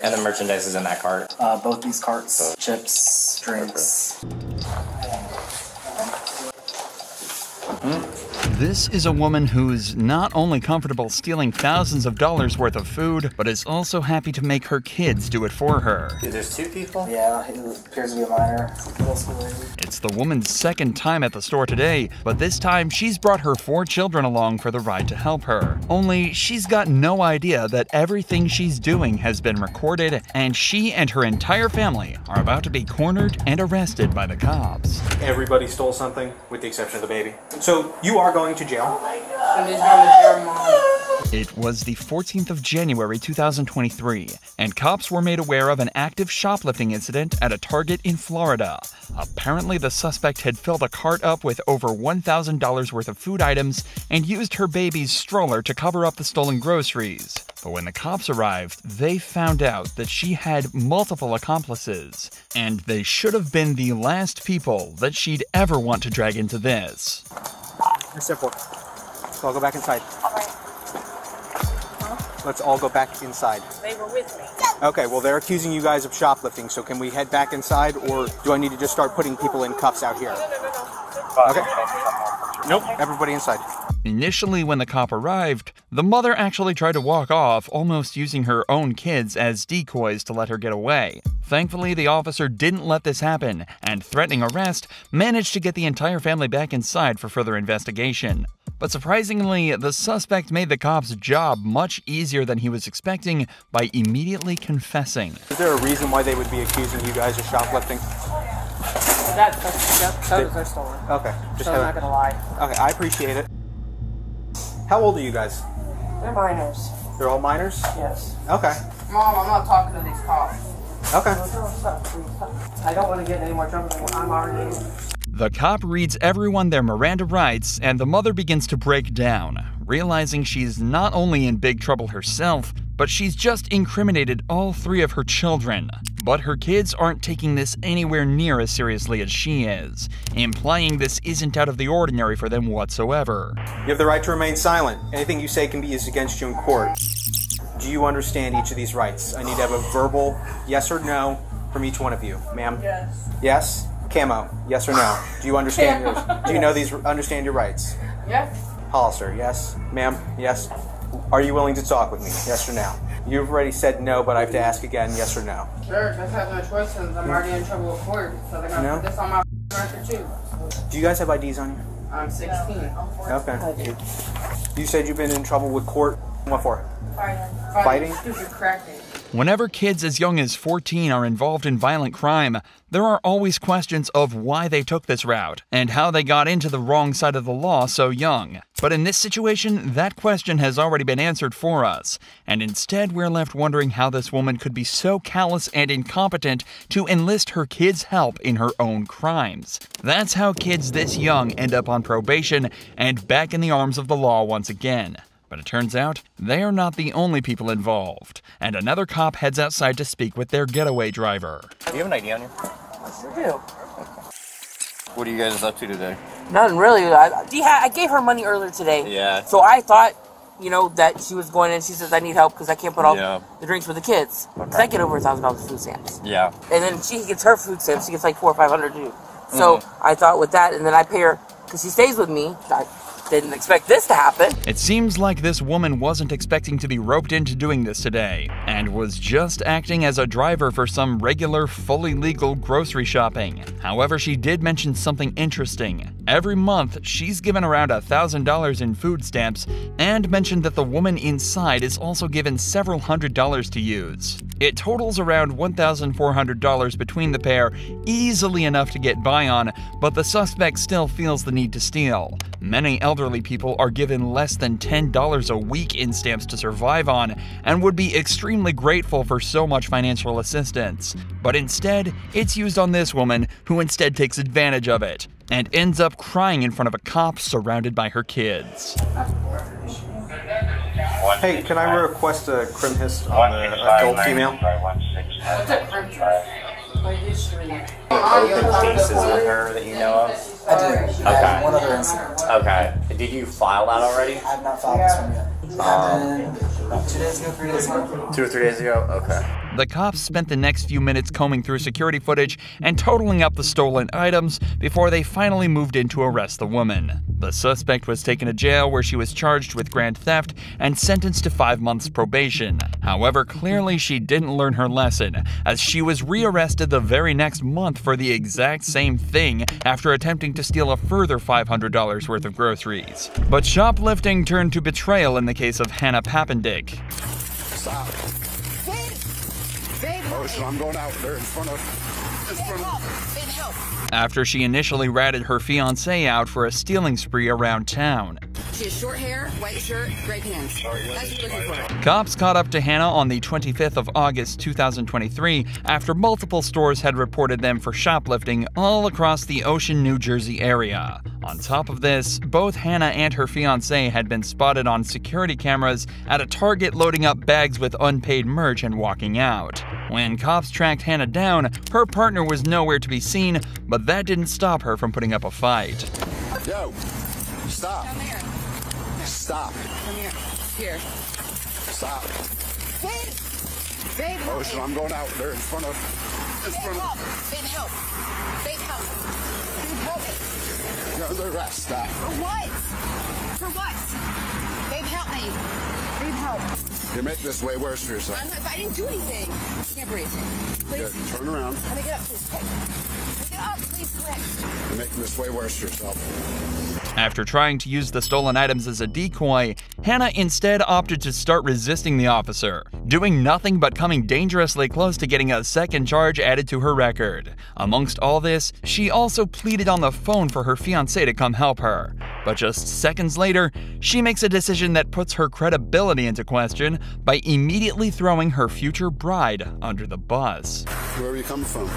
And the merchandise is in that cart? Both these carts. Chips, drinks. This is a woman who's not only comfortable stealing thousands of dollars worth of food, but is also happy to make her kids do it for her. There's 2 people? Yeah, he appears to be a minor. It's the woman's second time at the store today, but this time she's brought her 4 children along for the ride to help her. Only she's got no idea that everything she's doing has been recorded, and she and her entire family are about to be cornered and arrested by the cops. Everybody stole something, with the exception of the baby. So you are going to jail. It was the 14th of January 2023, and cops were made aware of an active shoplifting incident at a Target in Florida. Apparently, the suspect had filled a cart up with over $1,000 worth of food items and used her baby's stroller to cover up the stolen groceries. But when the cops arrived, they found out that she had multiple accomplices, and they should have been the last people that she'd ever want to drag into this. Step 4. So I'll go back inside. Let's all go back inside. They were with me. Okay, well, they're accusing you guys of shoplifting, so can we head back inside, or do I need to just start putting people in cuffs out here? Okay. Nope, everybody inside. Initially, when the cop arrived, the mother actually tried to walk off, almost using her own kids as decoys to let her get away. Thankfully, the officer didn't let this happen, and threatening arrest, managed to get the entire family back inside for further investigation. But surprisingly, the suspect made the cops' job much easier than he was expecting by immediately confessing. Is there a reason why they would be accusing you guys of shoplifting? Those are stolen. Okay. So I'm not gonna lie. Okay, I appreciate it. How old are you guys? They're minors. They're all minors? Yes. Okay. Mom, I'm not talking to these cops. Okay. I don't want to get any more trouble than what I'm already in. The cop reads everyone their Miranda rights, and the mother begins to break down, realizing she's not only in big trouble herself, but she's just incriminated all 3 of her children. But her kids aren't taking this anywhere near as seriously as she is, implying this isn't out of the ordinary for them whatsoever. You have the right to remain silent. Anything you say can be used against you in court. Do you understand each of these rights? I need to have a verbal yes or no from each one of you. Ma'am? Yes. Yes? Camo, yes or no? Do you understand yours? Do you know these, understand your rights? Yes. Hollister, yes? Ma'am, yes? Are you willing to talk with me? Yes or no? You've already said no, but I have to ask again, yes or no? Sure, I have no choice since I'm already in trouble with court, so they're gonna put this on my record too. Do you guys have IDs on you? I'm 16. Okay. You said you've been in trouble with court. What for? Fighting? Stupid crack baby. Whenever kids as young as 14 are involved in violent crime, there are always questions of why they took this route and how they got into the wrong side of the law so young. But in this situation, that question has already been answered for us, and instead we're left wondering how this woman could be so callous and incompetent to enlist her kids' help in her own crimes. That's how kids this young end up on probation and back in the arms of the law once again. But it turns out, they are not the only people involved, and another cop heads outside to speak with their getaway driver. Do you have an ID on you? I sure do. What are you guys up to today? Nothing really. I gave her money earlier today. Yeah. So I thought, you know, that she was going in. She says, I need help because I can't put all the drinks for the kids. Because I get over $1,000 food stamps. Yeah. And then she gets her food stamps. She gets like $400 or $500 too. So I thought with that, and then I pay her because she stays with me. I didn't expect this to happen. It seems like this woman wasn't expecting to be roped into doing this today, and was just acting as a driver for some regular, fully legal grocery shopping. However, she did mention something interesting. Every month, she's given around $1,000 in food stamps, and mentioned that the woman inside is also given several $100s to use. It totals around $1,400 between the pair, easily enough to get by on, but the suspect still feels the need to steal. Many elderly people are given less than $10 a week in stamps to survive on, and would be extremely grateful for so much financial assistance. But instead, it's used on this woman, who instead takes advantage of it, and ends up crying in front of a cop surrounded by her kids. Hey, can I request a crim hist on the adult female? What's a crim hist? Open cases with her that you know of? I do. I have one other incident. Okay. Did you file that already? I have not filed this one yet. And then about 2 days ago, 3 days ago. 2 or 3 days ago? Okay. The cops spent the next few minutes combing through security footage and totaling up the stolen items before they finally moved in to arrest the woman. The suspect was taken to jail where she was charged with grand theft and sentenced to 5 months probation. However, clearly she didn't learn her lesson, as she was rearrested the very next month for the exact same thing after attempting to steal a further $500 worth of groceries. But shoplifting turned to betrayal in the case of Hannah Papendick. Stop. Oh, so I'm going out there in front of... After she initially ratted her fiancé out for a stealing spree around town. She has short hair, white shirt, gray pants. That's what you're looking for. Cops caught up to Hannah on the 25th of August 2023 after multiple stores had reported them for shoplifting all across the Ocean, New Jersey area. On top of this, both Hannah and her fiancé had been spotted on security cameras at a Target loading up bags with unpaid merch and walking out. When cops tracked Hannah down, her partner was nowhere to be seen, but that didn't stop her from putting up a fight. Yo, stop. Down there. Stop. Come here. Here. Stop. Babe, Oh, so I'm going out there in front of... Babe, help. Babe, help. Babe, help me. You're under arrest. Stop. For what? For what? Babe, help me. Babe, help. You're making this way worse for yourself. I didn't do anything. I can't breathe. Please. Yeah, turn around. Let me get up, please. Quick. Get up, please, quick. You're making this way worse for yourself. After trying to use the stolen items as a decoy, Hannah instead opted to start resisting the officer, doing nothing but coming dangerously close to getting a second charge added to her record. Amongst all this, she also pleaded on the phone for her fiancé to come help her. But just seconds later, she makes a decision that puts her credibility into question by immediately throwing her future bride under the bus. Where are you coming from?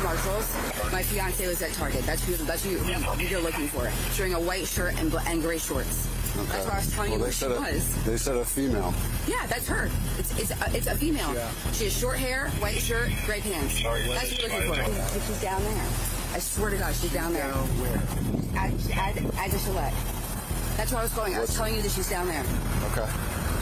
Marshalls. My fiance was at Target. That's who you're looking for. She's wearing a white shirt and gray shorts. Okay. That's why I was telling you where she was. They said a female. Yeah, that's her. It's a female. Yeah. She has short hair, white shirt, gray pants. That's what you're looking for. She's down there. I swear to God, she's down there. Down where? At the Gillette. That's where I was going. I was telling you that she's down there. Okay.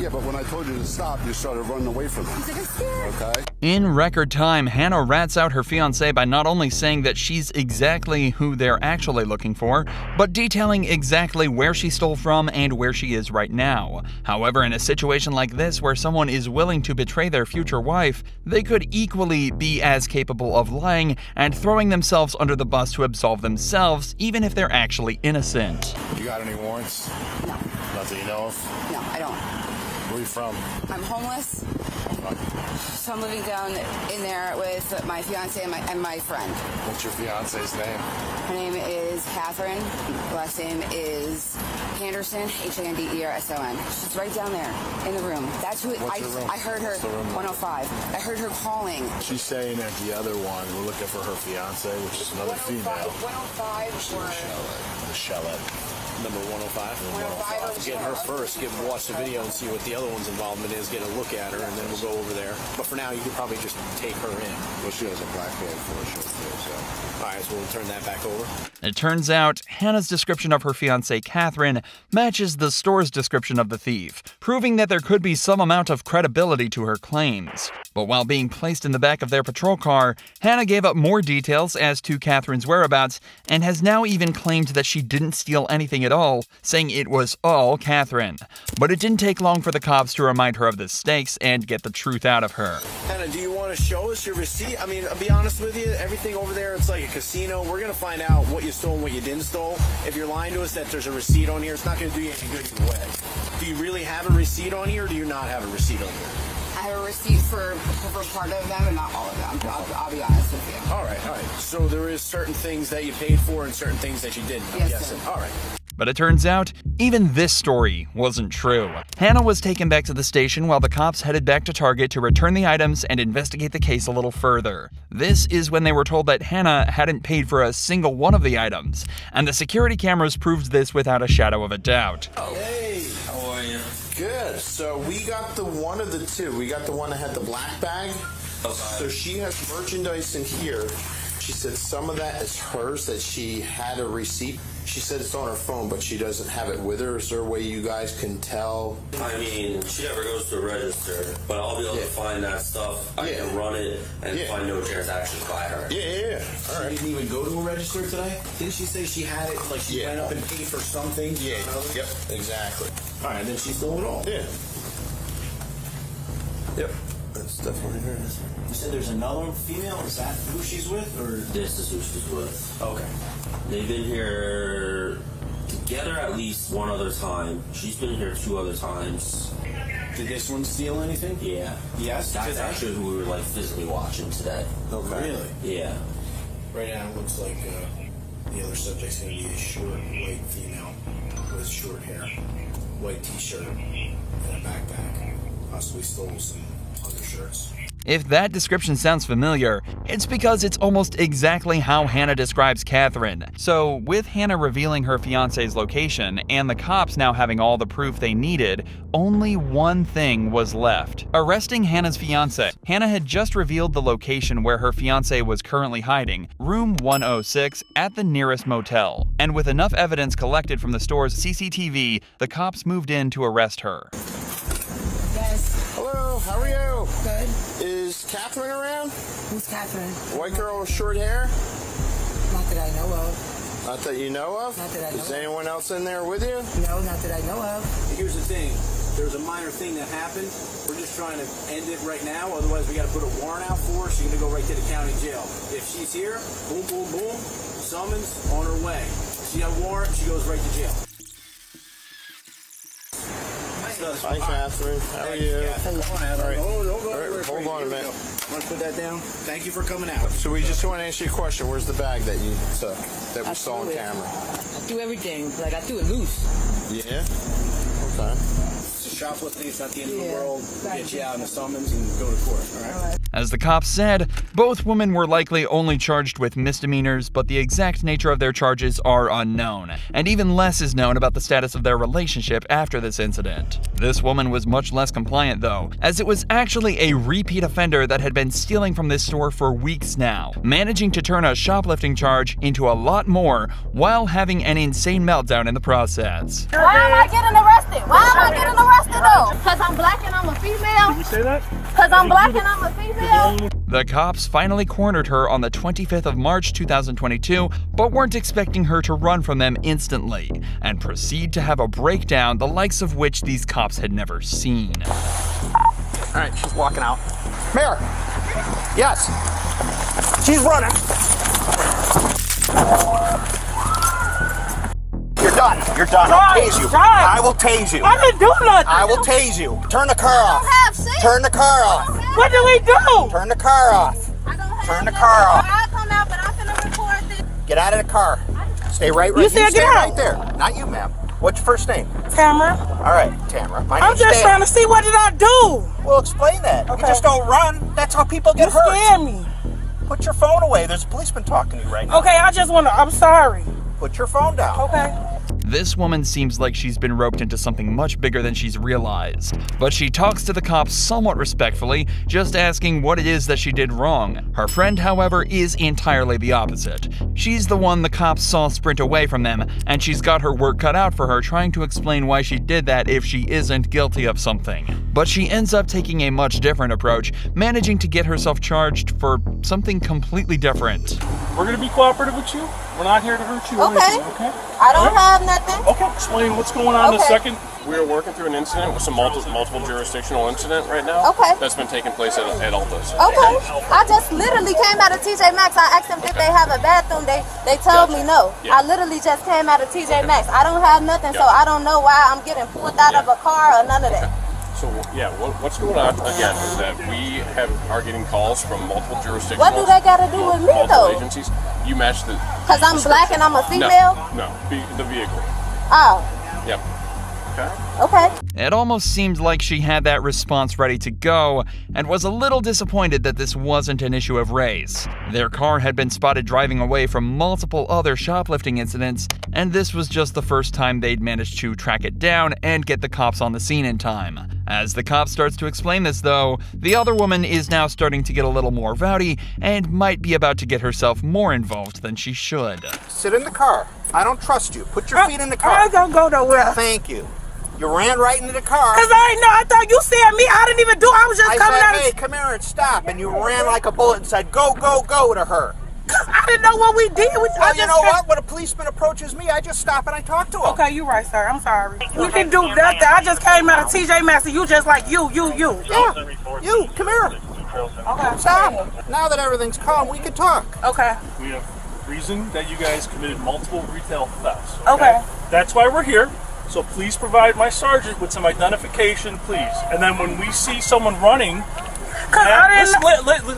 Yeah, but when I told you to stop, you started running away from me. He's like, I'm scared. Okay. In record time, Hannah rats out her fiancé by not only saying that she's exactly who they're actually looking for, but detailing exactly where she stole from and where she is right now. However, in a situation like this where someone is willing to betray their future wife, they could equally be as capable of lying and throwing themselves under the bus to absolve themselves, even if they're actually innocent. You got any warrants? No. Nothing you know of? No, I don't. Where are you from? I'm homeless. So I'm living down in there with my fiance and my friend. What's your fiance's name? Her name is Catherine. Last name is Henderson, Handerson. She's right down there in the room. That's who What's her room? I heard her. What's the room? 105. I heard her calling. She's saying that the other one, we're looking for her fiance, which is another 105, female. 105 or Michelle. Number 105? 105 or Get her first, watch the video and see what the other one's involvement is, get a look at her, and then we'll go over there. But for now, you could probably just take her in. Well, she has a black bag for a shirt too, so. Alright, so we'll turn that back over. It turns out, Hannah's description of her fiancée Catherine matches the store's description of the thief, proving that there could be some amount of credibility to her claims. But while being placed in the back of their patrol car, Hannah gave up more details as to Catherine's whereabouts and has now even claimed that she didn't steal anything at all, saying it was all Catherine. But it didn't take long for the cops to remind her of the stakes and get the truth out of her. Hannah, do you want to show us your receipt? I mean, I'll be honest with you, everything over there, it's like a casino. We're going to find out what you stole and what you didn't stole. If you're lying to us that there's a receipt on here, it's not going to do you any good either way. Do you really have a receipt on here, or do you not have a receipt on here? I have a receipt for part of them and not all of them. I'll be honest with you. All right. So there is certain things that you paid for and certain things that you didn't, I'm Yes, guessing. sir. All right. But it turns out, even this story wasn't true. Hannah was taken back to the station while the cops headed back to Target to return the items and investigate the case a little further. This is when they were told that Hannah hadn't paid for a single one of the items, and the security cameras proved this without a shadow of a doubt. Hey, How are you? good. So we got the one of the two. We got the one that had the black bag. Okay. So she has merchandise in here. She said some of that is hers, that she had a receipt. She said it's on her phone, but she doesn't have it with her. Is there a way you guys can tell? I mean, she never goes to the register, but I'll be able to find that stuff. I can run it and find no transactions by her. Yeah. All right. She didn't even go to a register today? Didn't she say she had it, like she went up and paid for something? Yeah. Yep. Exactly. All right, then she stole it all. Yeah. Yep. That's definitely her. You said there's another female? Is that who she's with, or? This is who she's with. Okay. They've been here together at least one other time. She's been here 2 other times. Did this one steal anything? Yeah. Yes? That's actually who we were like physically watching today. Okay. Really? Yeah. Right now it looks like the other subject's going to be a short, white female with short hair, white t-shirt, and a backpack. Possibly stole some undershirts. If that description sounds familiar, it's because it's almost exactly how Hannah describes Catherine. So, with Hannah revealing her fiancé's location and the cops now having all the proof they needed, only one thing was left: arresting Hannah's fiancé. Hannah had just revealed the location where her fiancé was currently hiding, room 106 at the nearest motel. And with enough evidence collected from the store's CCTV, the cops moved in to arrest her. Yes. Hello, how are you? Good. Is Catherine around? Who's Catherine? White girl with short hair? Not that I know of. Not that you know of? Not that I know Is of. anyone else in there with you? No, not that I know of. Here's the thing. There's a minor thing that happened. We're just trying to end it right now. Otherwise, we got to put a warrant out for her. She's going to go right to the county jail. If she's here, boom, boom, boom, summons on her way. She got a warrant, she goes right to jail. Hi, Catherine. How are you? Hold on a minute. Want to put that down? Thank you for coming out. So we just want to answer your question. Where's the bag that you took that we saw on camera? I do everything. Like, I threw it loose. Yeah? Okay. It's shoplifting. It's not the end of the world. We'll get you out in the summons and go to court, all right? As the cops said, both women were likely only charged with misdemeanors, but the exact nature of their charges are unknown, and even less is known about the status of their relationship after this incident. This woman was much less compliant though, as it was actually a repeat offender that had been stealing from this store for weeks now, managing to turn a shoplifting charge into a lot more while having an insane meltdown in the process. Why am I getting arrested? Why am I getting arrested though? Because I'm black and I'm a female? Did you say that? Because I'm black and I'm a female? The cops finally cornered her on the 25th of March 2022, but weren't expecting her to run from them instantly, and proceed to have a breakdown the likes of which these cops had never seen. Alright, she's walking out. Mayor! Yes! She's running! You're done. You're done. I'll tase you. I will tase you. I didn't do nothing. I will tase you. Turn the car off. Turn the car off. What do we do? Turn the car off. Turn the car off. I'll come out, but I'm finna record this. Get out of the car. Stay right You said stay get right out. there. Not you, ma'am. What's your first name? Tamara. All right, Tamara. My I'm name's just Stan. trying to see what did I do. Well, explain that. Okay. You just don't run. That's how people get You hurt. scared me. Put your phone away. There's a policeman talking to you right now. Okay, I just wanna, I'm sorry. Put your phone down. Okay. This woman seems like she's been roped into something much bigger than she's realized, but she talks to the cops somewhat respectfully, just asking what it is that she did wrong. Her friend, however, is entirely the opposite. She's the one the cops saw sprint away from them, and she's got her work cut out for her trying to explain why she did that if she isn't guilty of something. But she ends up taking a much different approach, managing to get herself charged for something completely different. We're going to be cooperative with you. We're not here to hurt you. Okay. Okay? I don't have nothing. Okay, explain what's going on in a Okay. second. We are working through an incident with some multiple jurisdictional incident right now. Okay. That's been taking place at Alta's. Okay. I just literally came out of TJ Maxx. I asked them if they have a bathroom. They told me no. Yeah. I literally just came out of TJ Maxx. I don't have nothing, so I don't know why I'm getting pulled out of a car or none of that. So yeah, what's going on again is that we are getting calls from multiple jurisdictions. What do they got to do with me though? Agencies. You match the. Because I'm black and I'm a female? No, the vehicle. Oh. Yep. Okay. Okay. It almost seemed like she had that response ready to go and was a little disappointed that this wasn't an issue of race. Their car had been spotted driving away from multiple other shoplifting incidents, and this was just the first time they'd managed to track it down and get the cops on the scene in time. As the cop starts to explain this, though, the other woman is now starting to get a little more rowdy and might be about to get herself more involved than she should. Sit in the car. I don't trust you. Put your feet in the car. I ain't gonna go nowhere. Thank you. You ran right into the car. Cause I ain't know. I thought you said me. I didn't even do. I was just coming out. Hey, come here and stop. And you ran like a bullet and said, go, go, go to her. Cause I didn't know what we did. Well, you know what? When a policeman approaches me, I just stop and I talk to him. Okay, you're right, sir. I'm sorry. You can do nothing. I just came out of TJ Maxx and you just like you. Yeah, you. Come here. Okay. Stop. Now that everything's calm, we can talk. Okay. We have reason that you guys committed multiple retail thefts. Okay. That's why we're here. So please provide my sergeant with some identification, please. And then when we see someone running,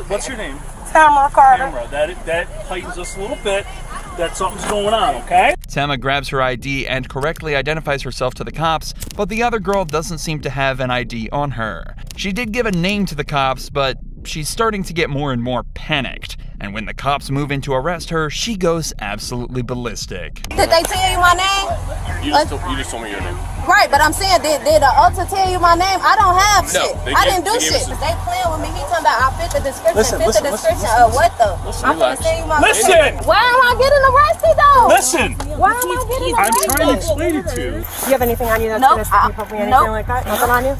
what's your name? Tamara Carter. Tamara. That heightens us a little bit. That something's going on, okay? Tama grabs her ID and correctly identifies herself to the cops, but the other girl doesn't seem to have an ID on her. She did give a name to the cops, but she's starting to get more and more panicked. And when the cops move in to arrest her, she goes absolutely ballistic. Did they tell you my name? You just told me your name. Right, but I'm saying, did the Ulta tell you my name? I don't have shit. I didn't do shit. They playing with me. He talking about I fit the description. Listen, of what though? I'm gonna send you my Listen! Why am I getting arrested though? Listen! Why am I getting arrested? I'm trying to explain it to you. Do you have anything on you that's gonna stick you probably anything like that? Nothing on you?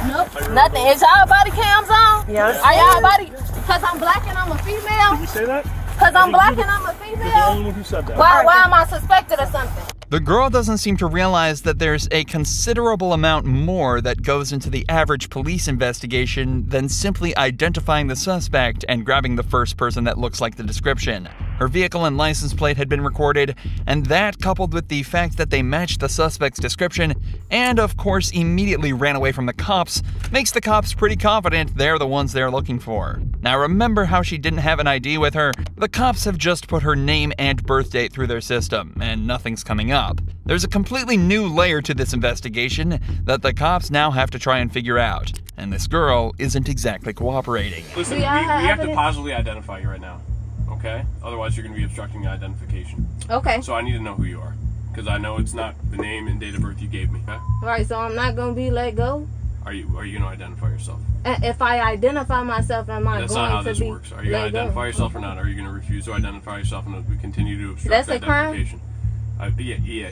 Nope. Nothing. Is y'all body cams on? Yes. Are y'all body? Cause I'm black and I'm a female. Did you say that? Cause I'm black and I'm a female. You're the only one who said that. Why am I suspected or something? The girl doesn't seem to realize that there's a considerable amount more that goes into the average police investigation than simply identifying the suspect and grabbing the first person that looks like the description. Her vehicle and license plate had been recorded, and that, coupled with the fact that they matched the suspect's description and, of course, immediately ran away from the cops, makes the cops pretty confident they're the ones they're looking for. Now remember how she didn't have an ID with her? The cops have just put her name and birth date through their system, and nothing's coming up. There's a completely new layer to this investigation that the cops now have to try and figure out, and this girl isn't exactly cooperating. Listen, we have to positively identify you right now, okay? Otherwise you're going to be obstructing the identification. Okay. So I need to know who you are, because I know it's not the name and date of birth you gave me. Okay? Right, so I'm not going to be let go? Are you going to identify yourself? If I identify myself, am I That's going not how to this be works. Are you going to identify yourself or not? Are you going to refuse to identify yourself and we continue to obstruct That's a crime? identification?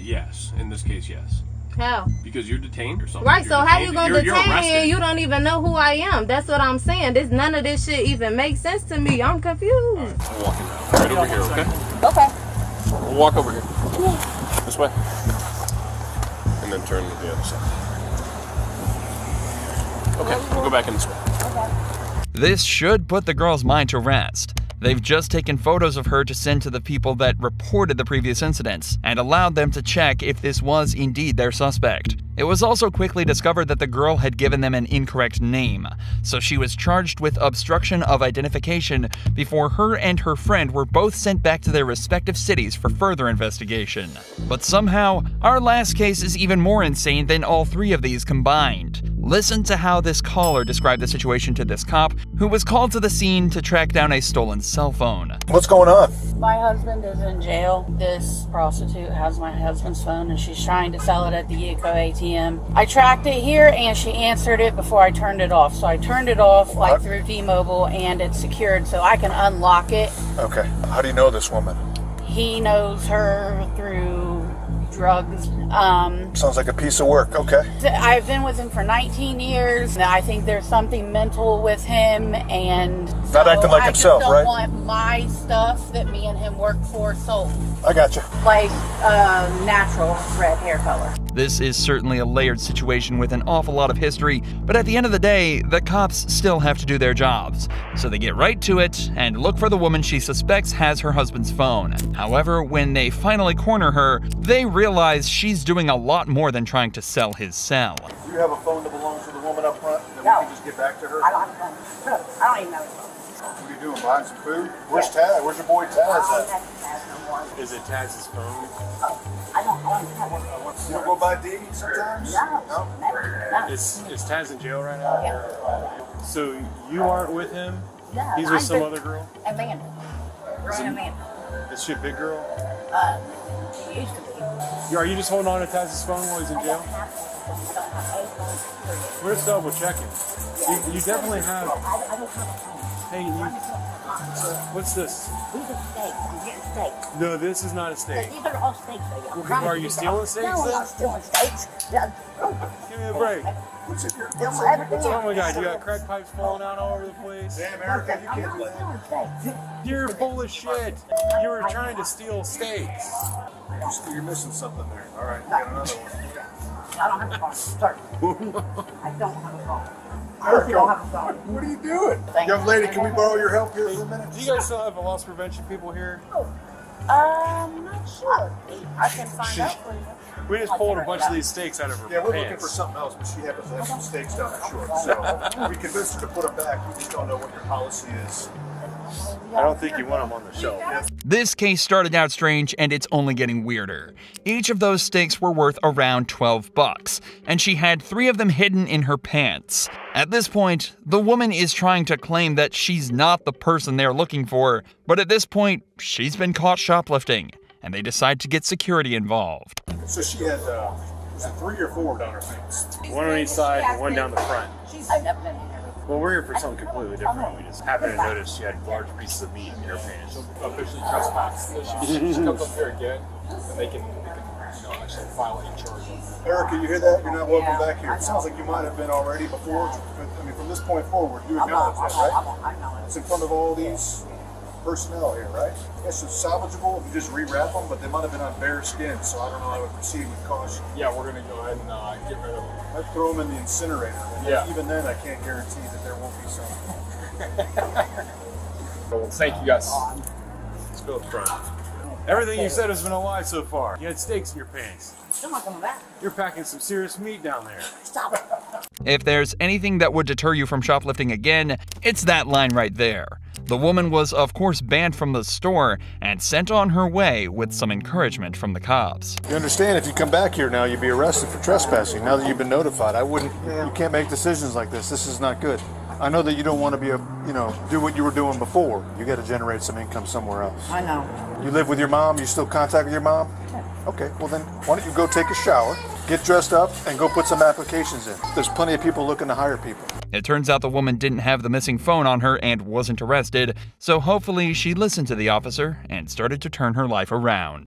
Yes. In this case, yes. How? Because you're detained or something. Right, you're so detained. how you gonna detain arrested. me and you don't even know who I am? That's what I'm saying. None of this shit even makes sense to me. I'm confused. All right, we'll walk right over here, okay? Okay. We'll walk over here. This way. And then turn to the other side. Okay, we'll go back in this way. Okay. This should put the girl's mind to rest. They've just taken photos of her to send to the people that reported the previous incidents and allowed them to check if this was indeed their suspect. It was also quickly discovered that the girl had given them an incorrect name, so she was charged with obstruction of identification before her and her friend were both sent back to their respective cities for further investigation. But somehow, our last case is even more insane than all three of these combined. Listen to how this caller described the situation to this cop, who was called to the scene to track down a stolen cell phone. What's going on? My husband is in jail. This prostitute has my husband's phone and she's trying to sell it at the Eco ATM. I tracked it here and she answered it before I turned it off. So I turned it off like through T-Mobile and it's secured so I can unlock it. Okay. How do you know this woman? He knows her through drugs. Sounds like a piece of work. Okay. I've been with him for 19 years. I think there's something mental with him, and not acting like himself, right? I just don't want my stuff that me and him work for sold. I got you. Like natural red hair color. This is certainly a layered situation with an awful lot of history, but at the end of the day, the cops still have to do their jobs. So they get right to it and look for the woman she suspects has her husband's phone. However, when they finally corner her, they realize she's doing a lot more than trying to sell his cell. Do you have a phone that belongs to the woman coming up front, and then we can just get back to her? I don't have a phone. I don't even know. What are you doing, buying some food? Where's Taz? Where's your boy Taz at? Is it Taz's phone? I don't have one. You don't go by D sometimes? No. Is Taz in jail right now? Yeah. So you aren't with him? Yeah. He's with some other girl? Amanda. Amanda. Is she a big girl? She used to be. Are you just holding on to Taz's phone while he's in jail? We're just double checking. You definitely have. I don't have a phone. Hey, what's this? These are steaks. I'm getting steaks. No, this is not a steak. These are all steaks. Well, are you stealing steaks? No, I'm not stealing steaks. Give me a break. Oh my God, you got crack pipes falling out all over the place. Damn, Erica, you can't do that. You're full of shit. You were trying to steal steaks. You're missing something there. All right, you got another one. I don't have a phone. Sorry. I don't have a phone. Erica, what are you doing? Young lady, can we borrow your help here for a minute? Do you guys still have a loss prevention people here? I'm not sure. I can find out for you. We just pulled a bunch of these steaks out of her Yeah, we're pants. looking for something else, but she happens to have some steaks down her short. So we convinced her to put them back. We just don't know what your policy is. I don't think you want them on the shelf. This case started out strange, and it's only getting weirder. Each of those steaks were worth around $12, and she had 3 of them hidden in her pants. At this point, the woman is trying to claim that she's not the person they're looking for, but at this point, she's been caught shoplifting, and they decide to get security involved. So she had, was it 3 or 4 down her pants? One on each side and one down the front. I've never been here. Well, we're here for something completely different. We just happened to notice she had large pieces of meat in her pants. Officially trespassed. She comes up here again, and they can actually file a charge. Erica, you hear that? You're not welcome back here. It sounds like you might have been already before, but I mean, from this point forward, you acknowledge that, right? It's in front of all these personnel here, right? Yes, it's salvageable if you just rewrap them, but they might have been on bare skin, so I don't know how I would proceed with caution. Yeah, we're going to go ahead and get rid of them. I'd throw them in the incinerator. And yeah. Even then, I can't guarantee that there won't be some. Well, thank you guys. Let's go up front. Everything you said has been a lie so far. You had steaks in your pants. I'm not coming back. You're packing some serious meat down there. Stop it. If there's anything that would deter you from shoplifting again, it's that line right there. The woman was, of course, banned from the store and sent on her way with some encouragement from the cops. You understand, if you come back here now, you'd be arrested for trespassing. Now that you've been notified, you can't make decisions like this. This is not good. I know that you don't want to be do what you were doing before. You got to generate some income somewhere else. I know. You live with your mom? You still contact with your mom? Yeah. Okay, well then, why don't you go take a shower, get dressed up, and go put some applications in. There's plenty of people looking to hire people. It turns out the woman didn't have the missing phone on her and wasn't arrested, so hopefully she listened to the officer and started to turn her life around.